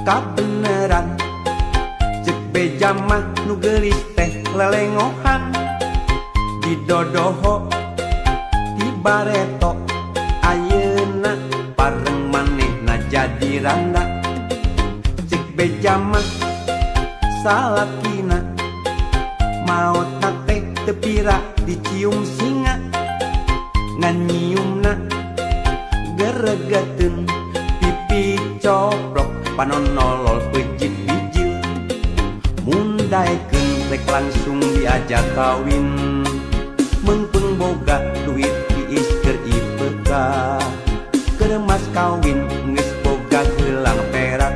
kabeneran cek beja mah nu geulis teh lelengohan di dodoho di bareto ayeuna pareng manehna jadi randa cek beja mah salakina maotna teh teu pira dicium singa ngan nyiumna geregeteun pipi coplok panonolol pejit bijil mundaekeun rek langsung diajak kawin meungpeung boga duit tiis keur IPK keur mas kawin geus boga geulang perak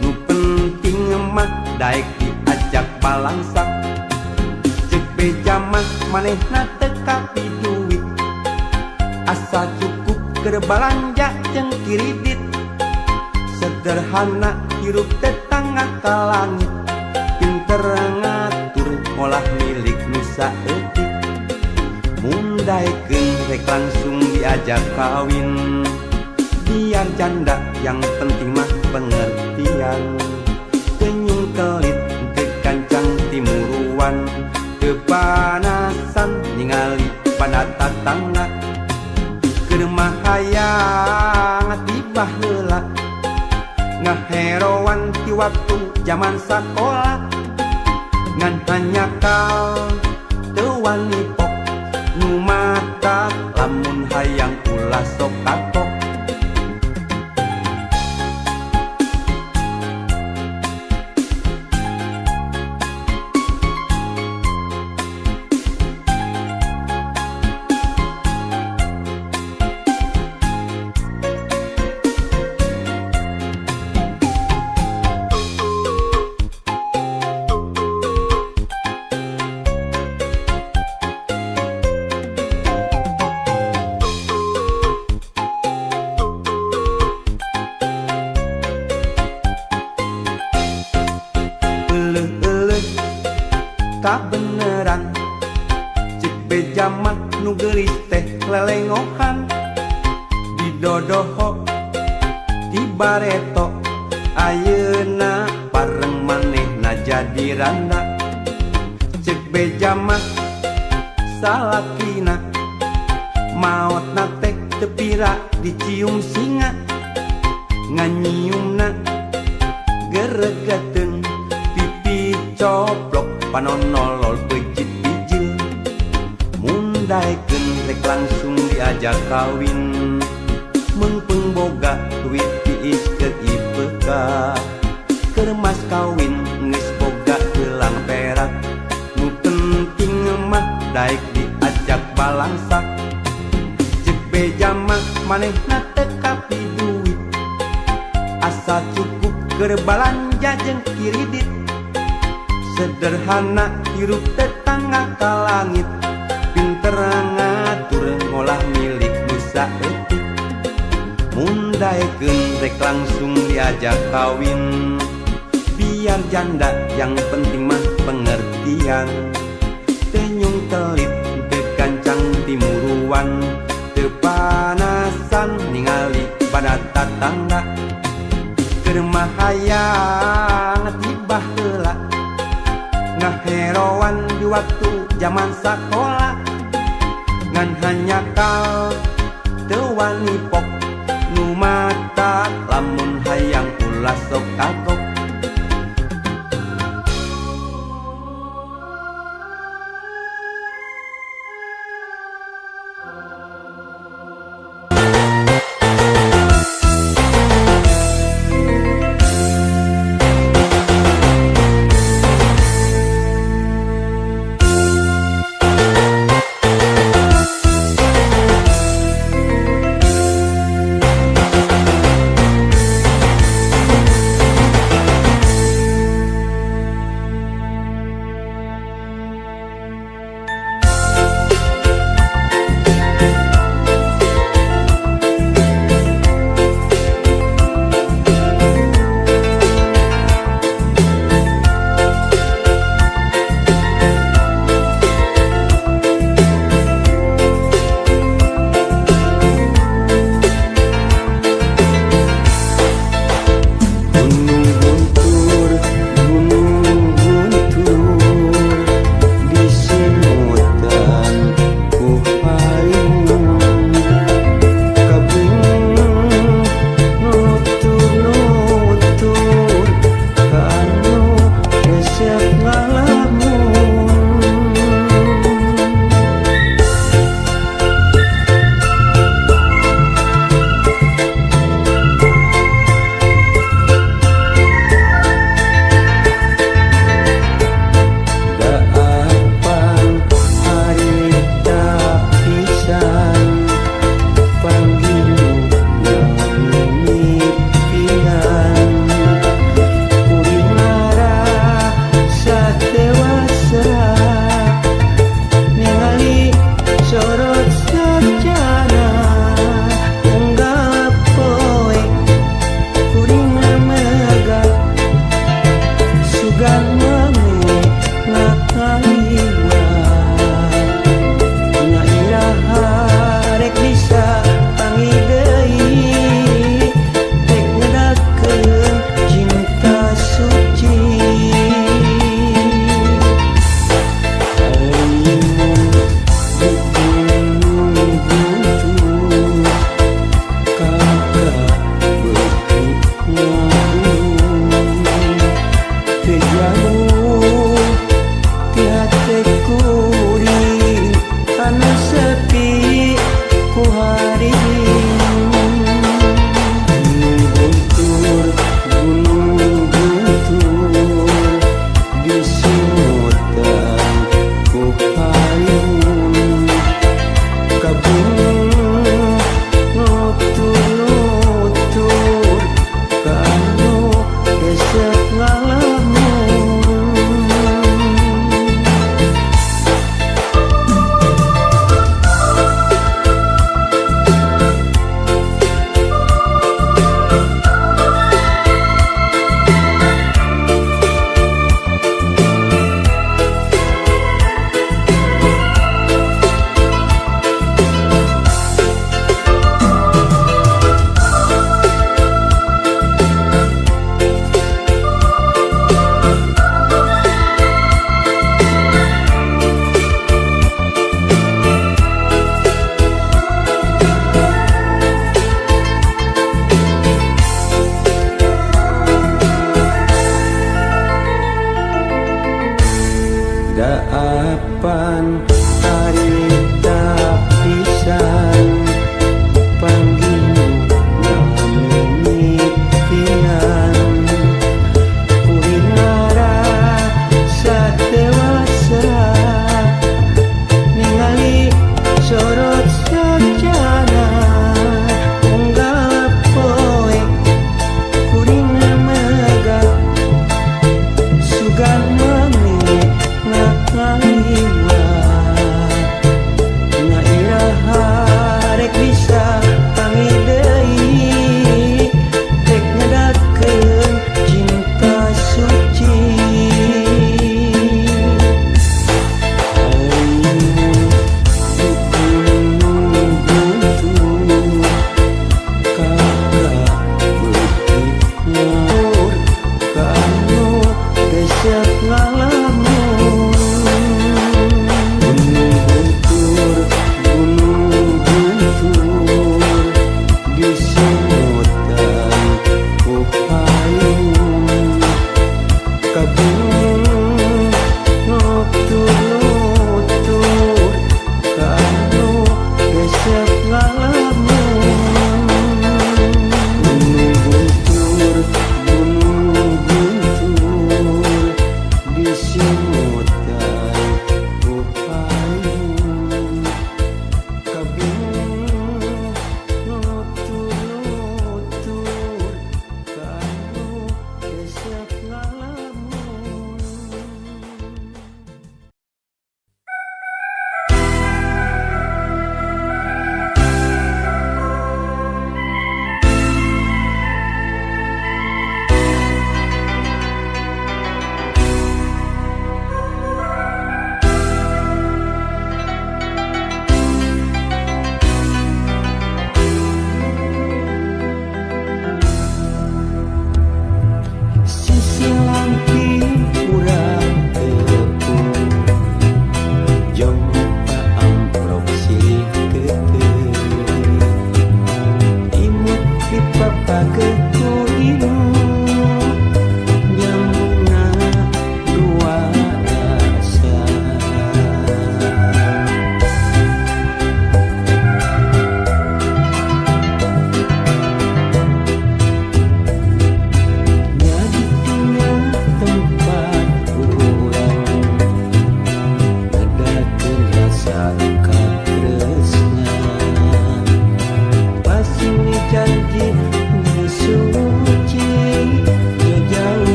nu penting mah daek diajak balangsak cek beja mah manehna teu kapi duit asa cukup keur balanja jeung kiridit sederhana hirup tetangga ka langit pinter ngatur ngolah milik nu saeutik mundaekeun rek langsung diajak kawin biar janda yang penting mah pengertian teu nyungkelit teu kancang timuruan teu panasan ningali pada tatangga keur mah hayang tibah heula ngaheroan ti waktu zaman sakola ngan hanyakal teu wani pok nu mata lamun hayang ulah sok kapok kabeneran cek beja mah nu geulis teh lelengohan di dodoho di bareto ayeuna pareng manehna jadi randa cek beja mah salakina maotna teh teu pira dicium singa ngan nyiumna geregeteun pipi coplok panonolol pejit bijil mundaekeun rek langsung diajak kawin meungpeung boga duit tiis keur IPK keur mas kawin geus boga geulang perak nu penting mah daek diajak balangsak cek beja mah manehna teu kapi duit asa cukup keur balanja jeung kiridit sederhana hirup tetangga ka langit pinter ngatur ngolah milik nu saeutik mundaekeun rek langsung diajak kawin biar janda yang penting mah pengertian teu nyungkelit teu kancang timuruan teu panasan ningali pada tatangga keur mah hayang tibah heula ngaheroan di waktu zaman sakola ngan hanyakal teu wani pok nu mata lamun hayang ulah sok kagok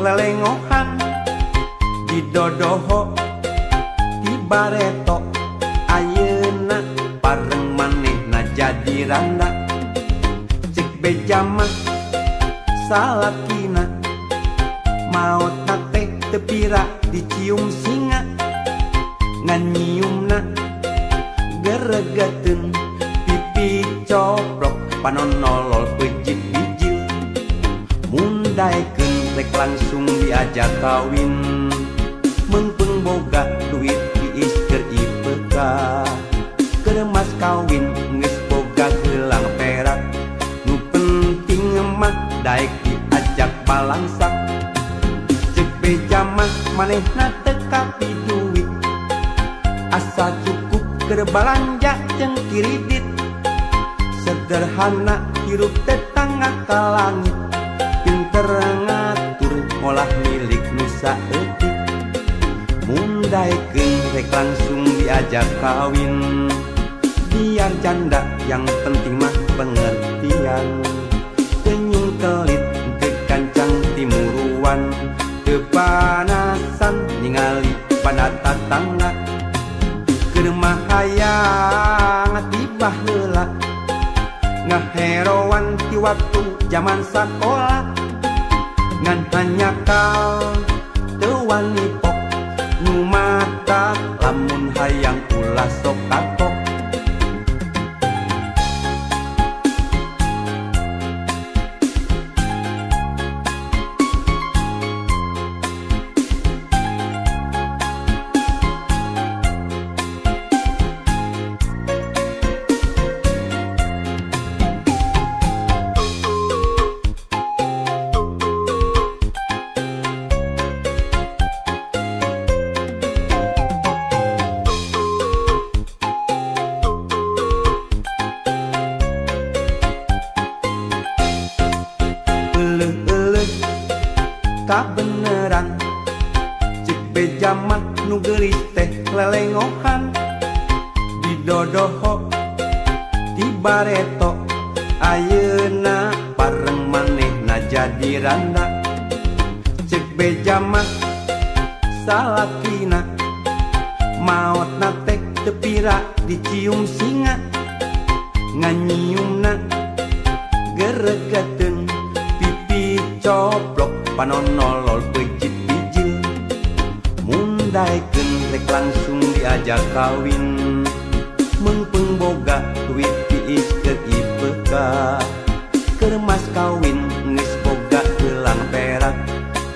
lelengohan di dodoho di bareto ayeuna pareng manehna jadi randa cek beja mah salakina maotna teh teu pira dicium singa ngan nyiumna geregeteun pipi coplok panonolol pejit bijil mundaekeun rek langsung diajak kawin meungpeung boga duit tiis keur IPK keur mas kawin geus boga gelang perak nu penting mah daek diajak balangsak cek beja mah manehna teu kapi duit asa cukup keur balanja jeung kiridit sederhana hirup tetangga ka langit pinter ngatur ngolah milik nu saeutik mundaekeun rek langsung diajak kawin biar janda yang penting mah pengertian tenyung kelit teu kancang timuruan teu panasan ningali pada tatangga keur mah hayang tibah heula ngaheroan ti waktu zaman sakola ngan hanyakal teu wani pok nu mata lamun hayang ulah sok kapok kabeneran cek beja mah nu geulis teh lelengohan di dodoho di bareto ayeuna pareng manehna jadi randa cek beja mah salakina maotna teh teu pira dicium singa ngan nyiumna geregeteun pipi coplok panonolol pejit bijil mundaekeun rek langsung diajak kawin meungpeung boga duit tiis keur IPK keur mas kawin geus boga gelang perak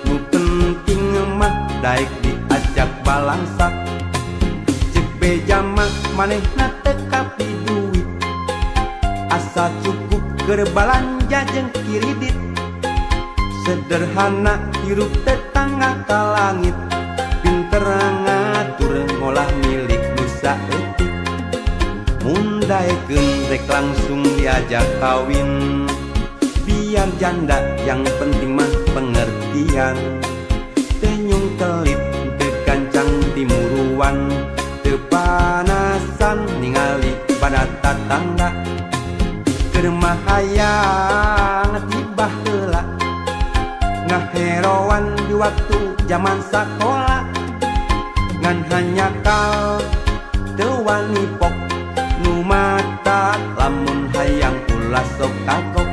nu penting mah daek diajak balangsak cek beja mah manehna teu kapi duit asa cukup keur balanja jeung kiridit sederhana hirup tetangga ka langit pinter ngatur ngolah milik nu saeutik mundaekeun rek langsung diajak kawin biar janda yang penting mah pengertian tenyung kelit teu kancang timuruan teu panasan ningali pada tatangga keur mah hayang tibah heula ngaheroan di waktu zaman sakola ngan hanyakal teu wani pok nu mata lamun hayang ulah sok kakok